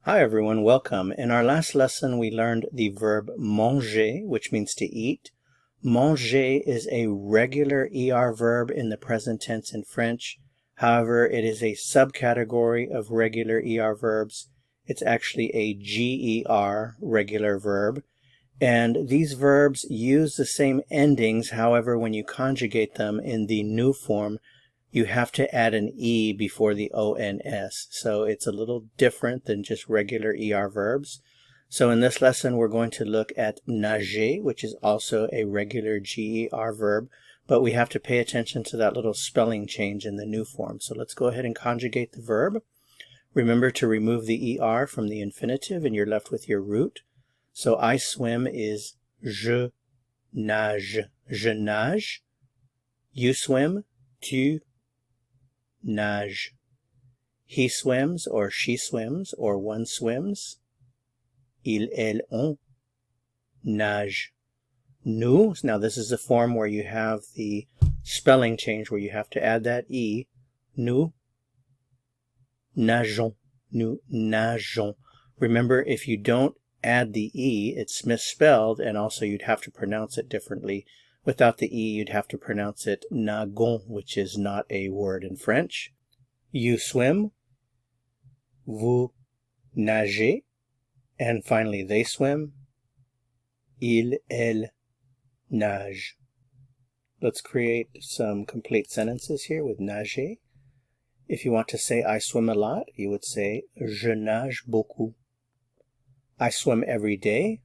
Hi everyone, welcome. In our last lesson we learned the verb manger, which means to eat. Manger is a regular ER verb in the present tense in French. However, it is a subcategory of regular ER verbs. It's actually a GER regular verb. And these verbs use the same endings. However, when you conjugate them in the new form, you have to add an E before the ONS. So it's a little different than just regular ER verbs. So in this lesson, we're going to look at nager, which is also a regular GER verb, but we have to pay attention to that little spelling change in the new form. So let's go ahead and conjugate the verb. Remember to remove the ER from the infinitive and you're left with your root. So I swim is je nage. Je nage. You swim, tu nage. He swims or she swims or one swims. Il, elle, on nage. Nous, now this is a form where you have the spelling change where you have to add that E. Nous nageons. Nous nageons. Remember, if you don't add the E, it's misspelled, and also you'd have to pronounce it differently. Without the E, you'd have to pronounce it nagon, which is not a word in French. You swim. Vous nagez. And finally, they swim. Il, elle, nage. Let's create some complete sentences here with nager. If you want to say I swim a lot, you would say je nage beaucoup. I swim every day.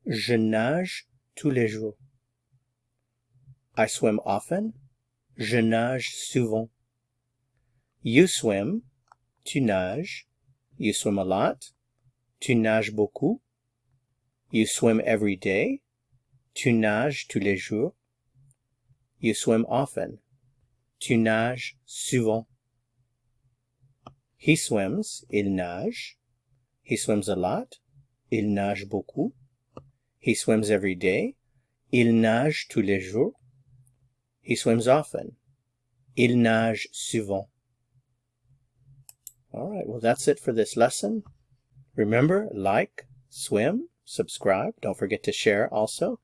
Je nage tous les jours. I swim often. Je nage souvent. You swim. Tu nages. You swim a lot. Tu nages beaucoup. You swim every day. Tu nages tous les jours. You swim often. Tu nages souvent. He swims. Il nage. He swims a lot. Il nage beaucoup. He swims every day. Il nage tous les jours. He swims often. Il nage souvent. All right, well, that's it for this lesson. Remember, like, swim, subscribe. Don't forget to share also.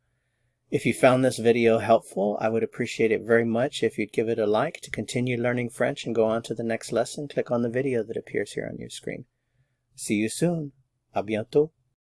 If you found this video helpful, I would appreciate it very much if you'd give it a like. To continue learning French and go on to the next lesson, click on the video that appears here on your screen. See you soon. À bientôt.